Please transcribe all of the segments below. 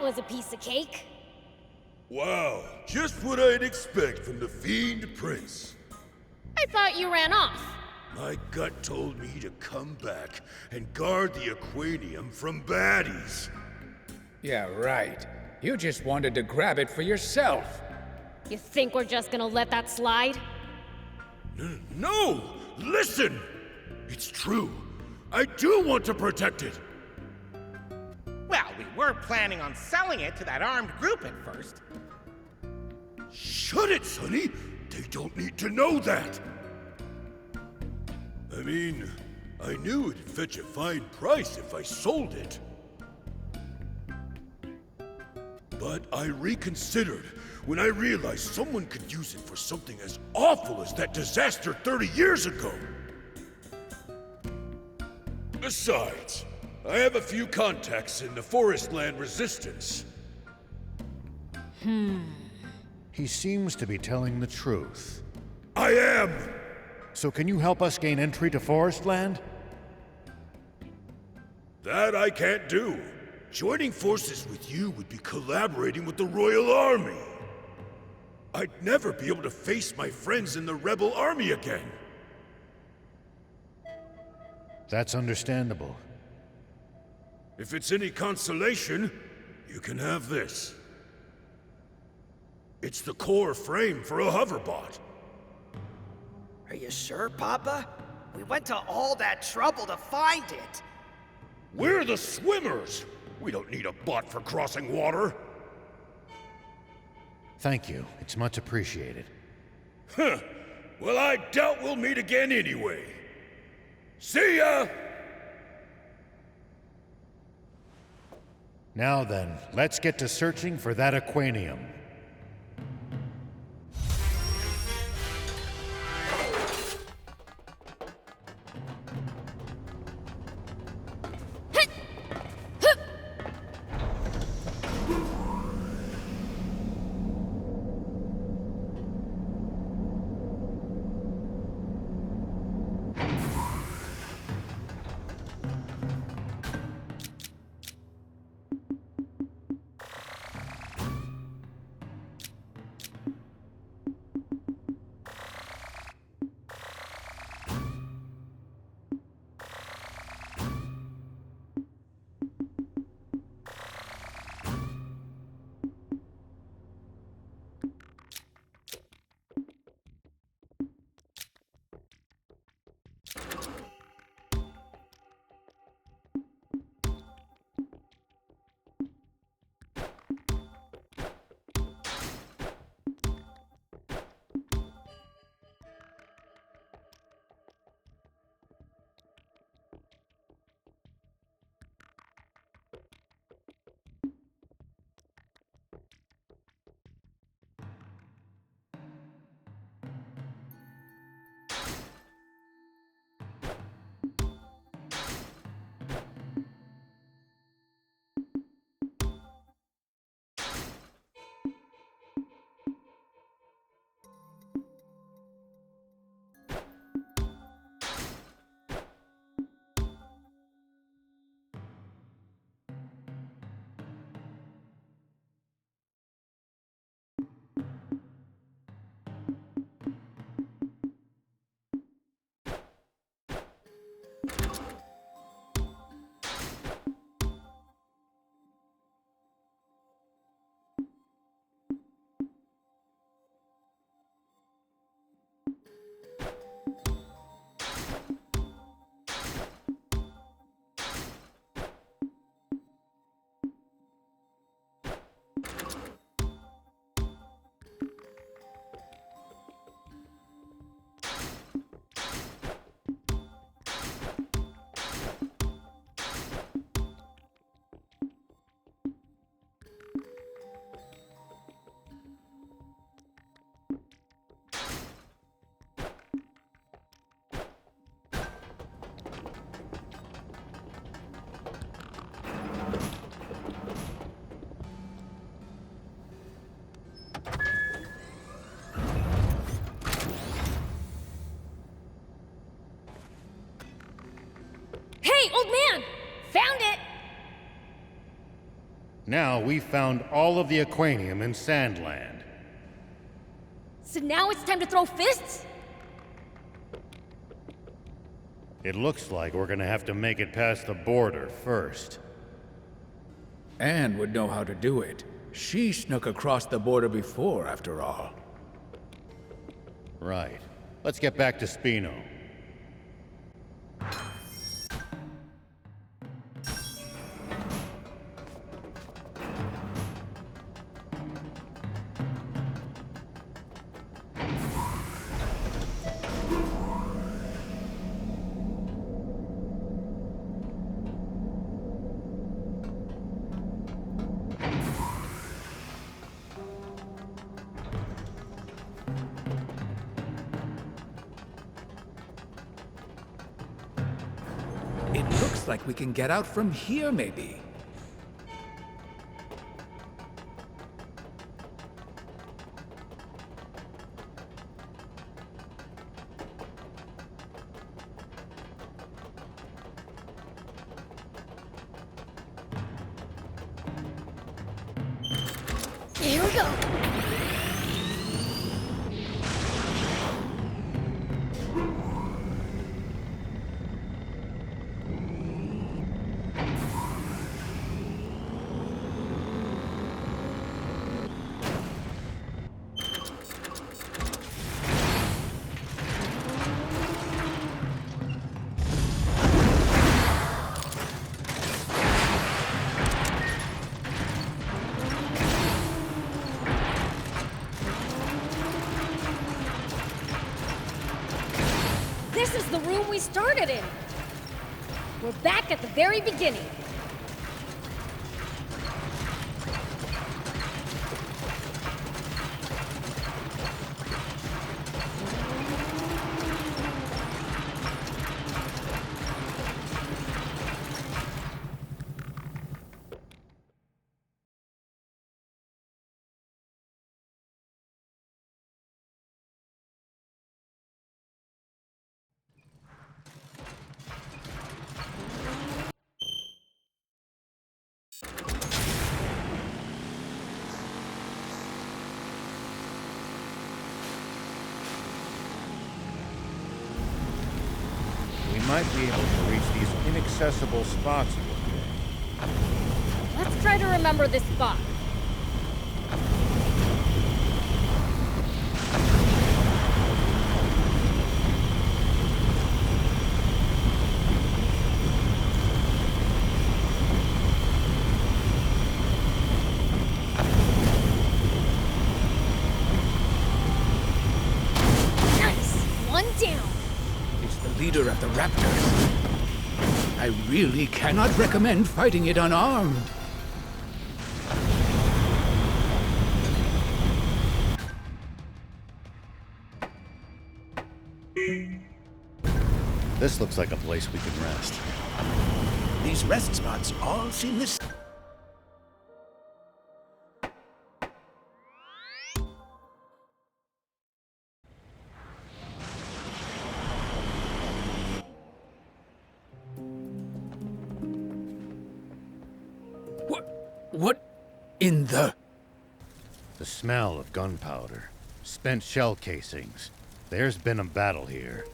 was a piece of cake. Wow, just what I'd expect from the Fiend Prince. I thought you ran off. My gut told me to come back and guard the Aquanium from baddies. Yeah, right. You just wanted to grab it for yourself. You think we're just gonna let that slide? No! Listen! It's true. I do want to protect it. Well, we were planning on selling it to that armed group at first. Shut it, Sonny! They don't need to know that! I mean, I knew it'd fetch a fine price if I sold it. But I reconsidered when I realized someone could use it for something as awful as that disaster 30 years ago. Besides, I have a few contacts in the Forestland Resistance. He seems to be telling the truth. I am! So can you help us gain entry to Forestland? That I can't do. Joining forces with you would be collaborating with the Royal Army. I'd never be able to face my friends in the Rebel Army again. That's understandable. If it's any consolation, you can have this. It's the core frame for a hoverbot. Are you sure, Papa? We went to all that trouble to find it. We're the swimmers! We don't need a bot for crossing water. Thank you. It's much appreciated. Huh. Well, I doubt we'll meet again anyway. See ya! Now then, let's get to searching for that Aquanium. Hey, old man! Found it! Now we've found all of the Aquanium in Sandland. So now it's time to throw fists? It looks like we're gonna have to make it past the border first. Anne would know how to do it. She snuck across the border before, after all. Right. Let's get back to Spino. It looks like we can get out from here, maybe. Here we go. This is the room we started in. We're back at the very beginning. We might be able to reach these inaccessible spots again. Let's try to remember this spot. Nice! One down. It's the leader of the Raptors. I really cannot recommend fighting it unarmed. This looks like a place we can rest. These rest spots all seem this. What in the... The smell of gunpowder, spent shell casings. There's been a battle here.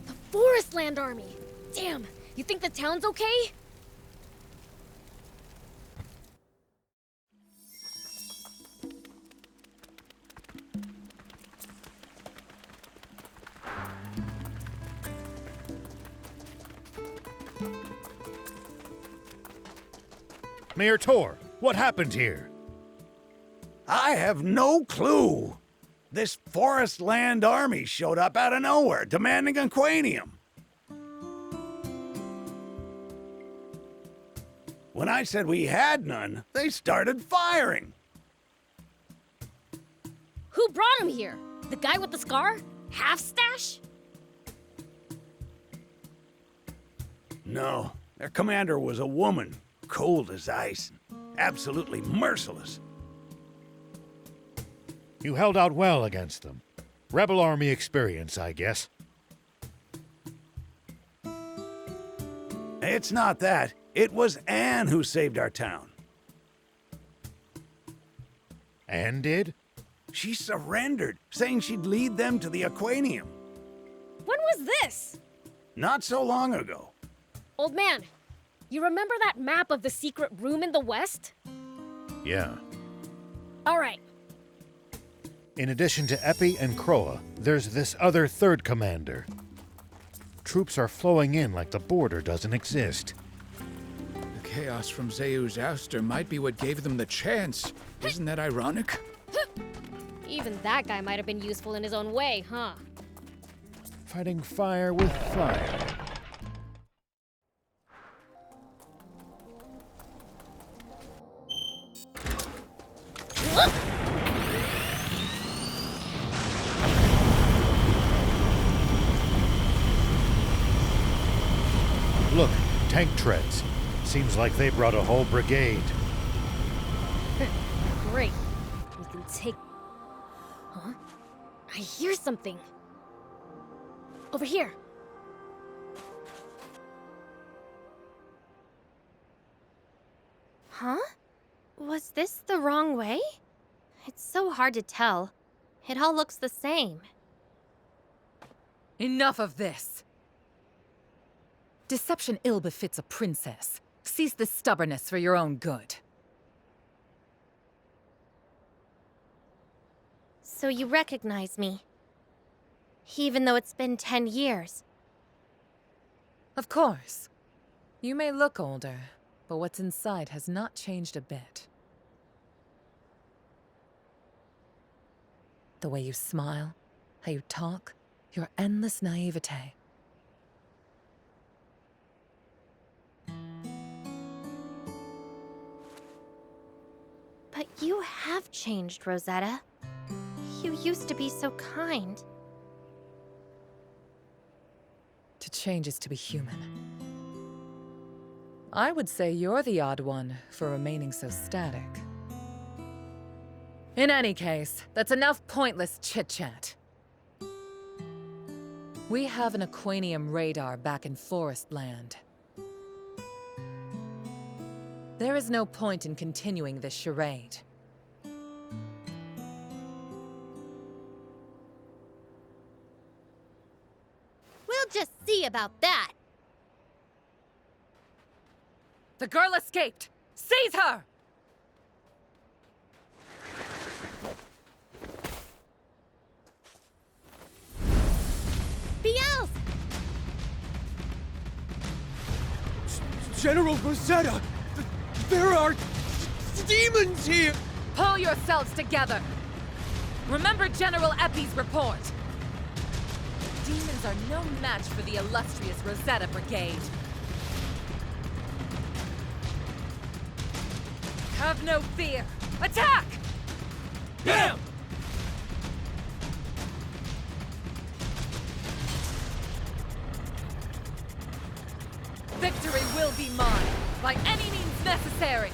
The Forest Land Army. Damn, you think the town's okay? Mayor Tor, what happened here? I have no clue. This Forest Land Army showed up out of nowhere, demanding Aquanium. When I said we had none, they started firing. Who brought him here? The guy with the scar? Half stash? No, their commander was a woman, cold as ice, absolutely merciless. You held out well against them. Rebel Army experience, I guess. It's not that. It was Anne who saved our town. Anne did? She surrendered, saying she'd lead them to the Aquanium. When was this? Not so long ago. Old man, you remember that map of the secret room in the west? Yeah. All right. In addition to Epi and Kroa, there's this other third commander. Troops are flowing in like the border doesn't exist. The chaos from Zeu's ouster might be what gave them the chance. Isn't that ironic? Even that guy might have been useful in his own way, huh? Fighting fire with fire. Look, tank treads. Seems like they brought a whole brigade. Great. We can take... Huh? I hear something. Over here. Huh? Was this the wrong way? It's so hard to tell. It all looks the same. Enough of this! Deception ill befits a princess. Cease this stubbornness for your own good. So you recognize me? Even though it's been 10 years. Of course. You may look older, but what's inside has not changed a bit. The way you smile, how you talk, your endless naivete. But you have changed, Rosetta. You used to be so kind. To change is to be human. I would say you're the odd one for remaining so static. In any case, that's enough pointless chit-chat. We have an Aquanium radar back in Forest Land. There is no point in continuing this charade. We'll just see about that. The girl escaped! Seize her! Biels! General Rosetta! There are demons here! Pull yourselves together! Remember General Epi's report! Demons are no match for the illustrious Rosetta Brigade. Have no fear! Attack! Bam! Victory will be mine, by any means necessary!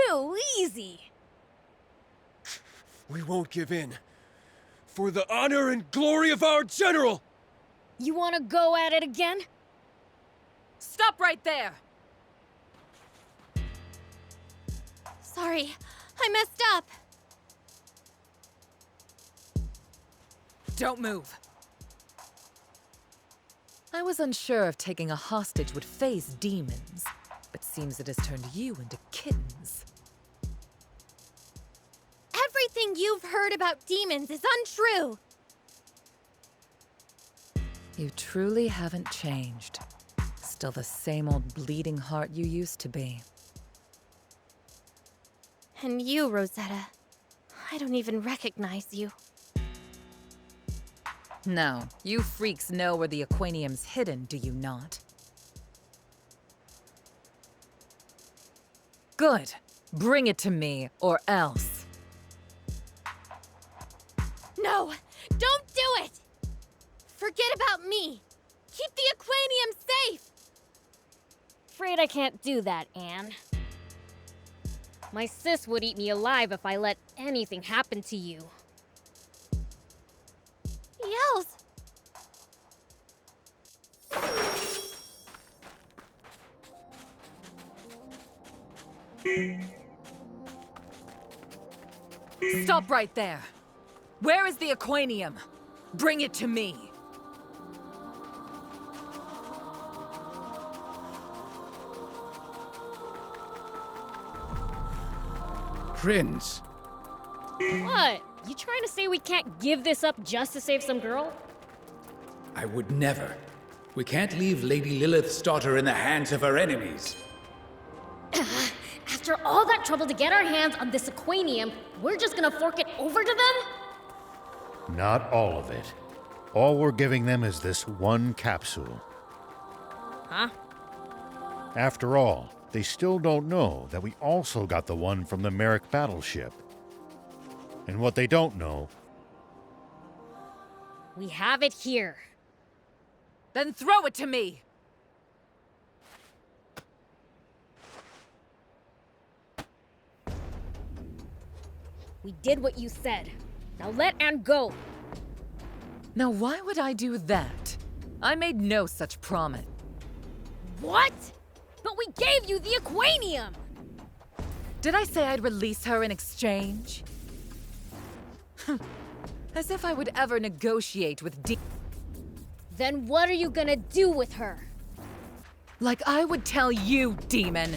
Too easy. We won't give in. For the honor and glory of our general! You want to go at it again? Stop right there! Sorry, I messed up. Don't move. I was unsure if taking a hostage would phase demons, but seems it has turned you into kittens. Everything you've heard about demons is untrue. You truly haven't changed. still the same old bleeding heart you used to be. And you, Rosetta. I don't even recognize you. No, you freaks know where the Aquanium's hidden, do you not? Good. Bring it to me, or else. No! Don't do it! Forget about me! Keep the Aquanium safe! Afraid I can't do that, Anne. My sis would eat me alive if I let anything happen to you. Yells! Stop right there! Where is the Aquanium? Bring it to me! Prince, What? You trying to say we can't give this up just to save some girl? I would never. We can't leave Lady Lilith's daughter in the hands of her enemies. After all that trouble to get our hands on this Aquanium, we're just gonna fork it over to them? Not all of it. All we're giving them is this one capsule. Huh? After all, they still don't know that we also got the one from the Merrick battleship. And what they don't know... We have it here. Then throw it to me! We did what you said. Now let Anne go. Now why would I do that? I made no such promise. What? But we gave you the Aquanium! Did I say I'd release her in exchange? As if I would ever negotiate with Then what are you gonna do with her? like I would tell you, demon!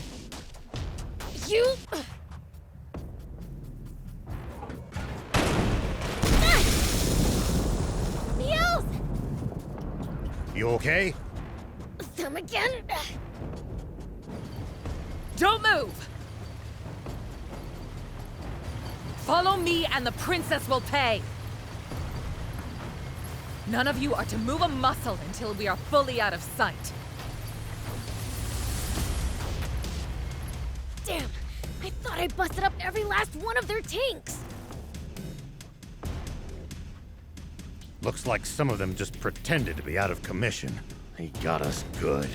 You... Niels! You okay? Them again? Don't move! Follow me and the princess will pay! None of you are to move a muscle until we are fully out of sight. Damn! I thought I busted up every last one of their tanks! Looks like some of them just pretended to be out of commission. They got us good.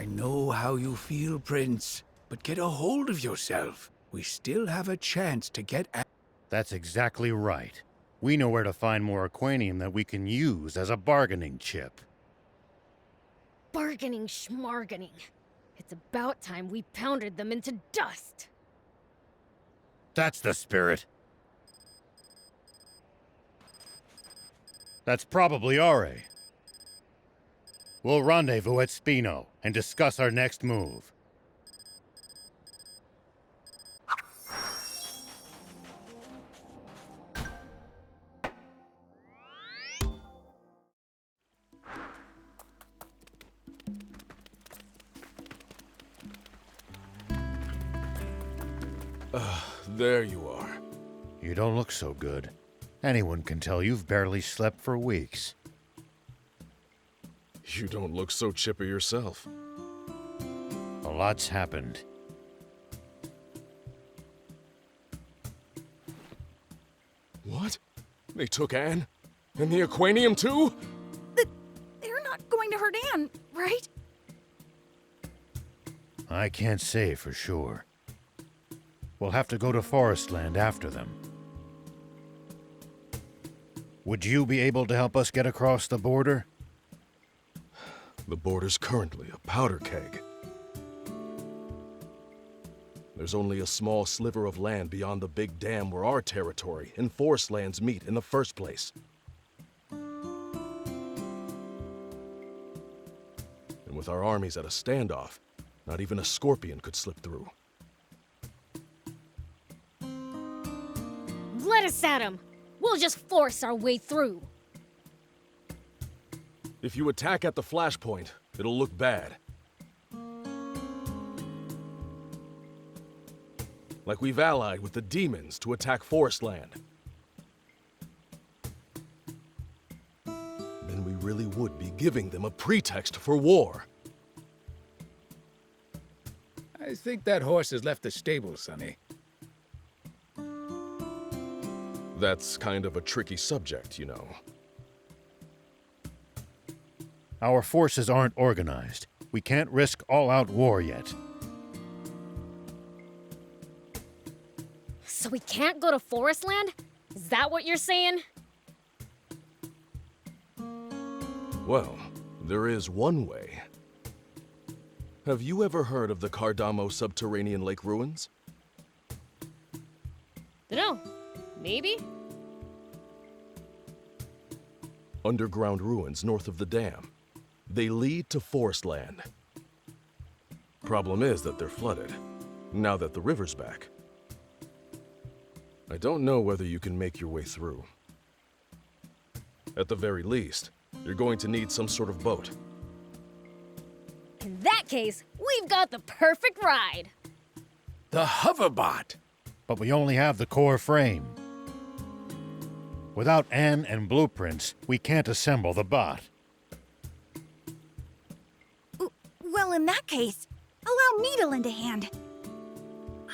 I know how you feel, Prince, but get a hold of yourself. We still have a chance to get at... That's exactly right. We know where to find more Aquanium that we can use as a bargaining chip. Bargaining schmargaining. It's about time we pounded them into dust. That's the spirit. That's probably Are. We'll rendezvous at Spino and discuss our next move. There you are. You don't look so good. Anyone can tell you've barely slept for weeks. You don't look so chipper yourself. A lot's happened. What? They took Anne? And the Aquanium too? They're not going to hurt Anne, right? I can't say for sure. We'll have to go to Forestland after them. Would you be able to help us get across the border? The border's currently a powder keg. There's only a small sliver of land beyond the big dam where our territory and forest lands meet in the first place. And with our armies at a standoff, not even a scorpion could slip through. Let us at them! We'll just force our way through. If you attack at the flashpoint, it'll look bad. Like we've allied with the demons to attack Forestland. Then we really would be giving them a pretext for war. I think that horse has left the stable, Sonny. That's kind of a tricky subject, you know. Our forces aren't organized. We can't risk all-out war yet. So we can't go to Forestland? Is that what you're saying? Well, there is one way. Have you ever heard of the Cardamo subterranean lake ruins? No. Maybe? Underground ruins north of the dam. They lead to Forestland. Problem is that they're flooded, now that the river's back. I don't know whether you can make your way through. At the very least, you're going to need some sort of boat. In that case, we've got the perfect ride. The hoverbot! But we only have the core frame. Without Anne and blueprints, we can't assemble the bot. Well, in that case, allow me to lend a hand.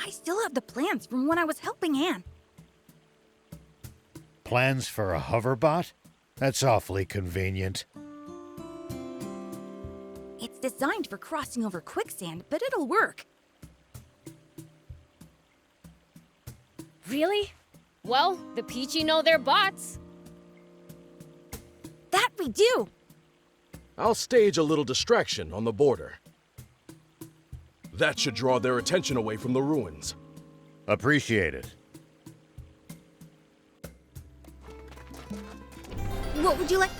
I still have the plans from when I was helping Anne. Plans for a hoverbot? That's awfully convenient. It's designed for crossing over quicksand, but it'll work. Really? Well, the Peachy know their bots. That we do! I'll stage a little distraction on the border. That should draw their attention away from the ruins. Appreciate it. What would you like?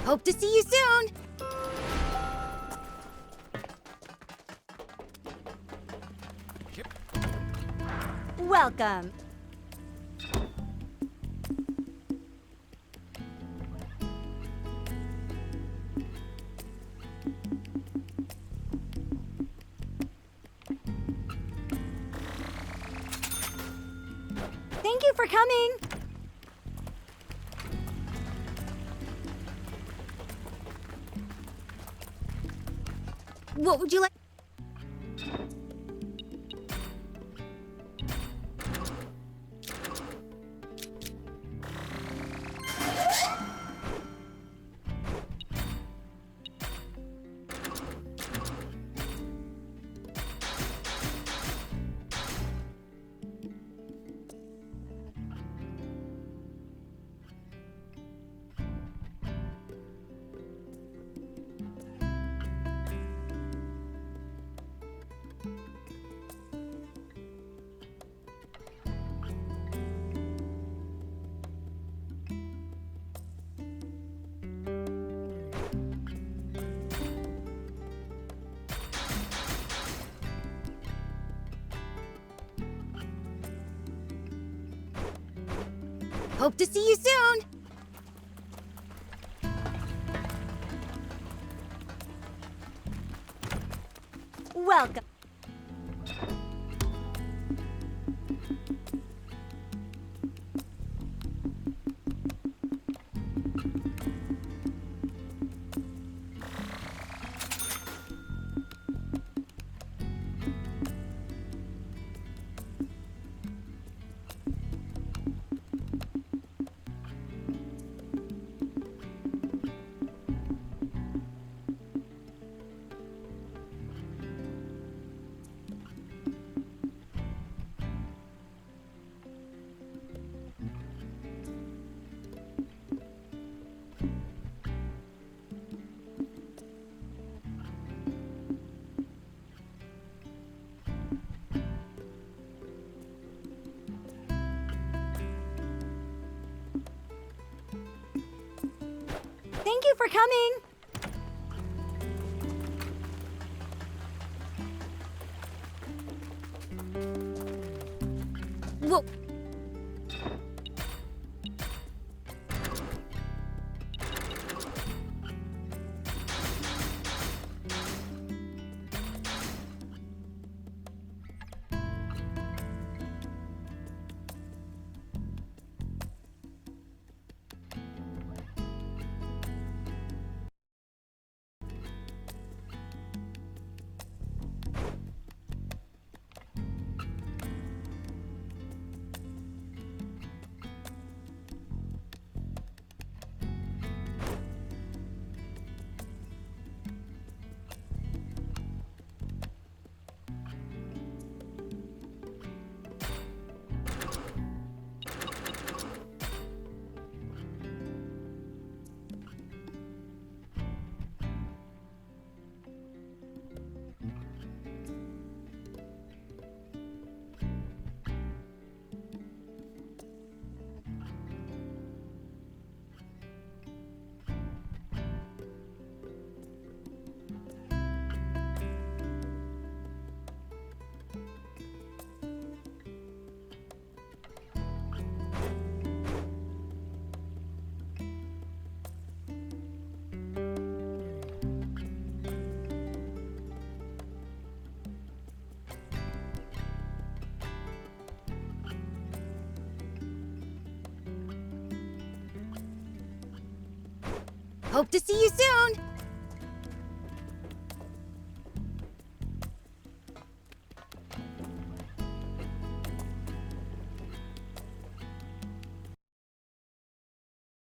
Hope to see you soon! Welcome. Thank you for coming. What would you like? Hope to see you soon! Welcome. Thank you for coming! Whoa! Hope to see you soon!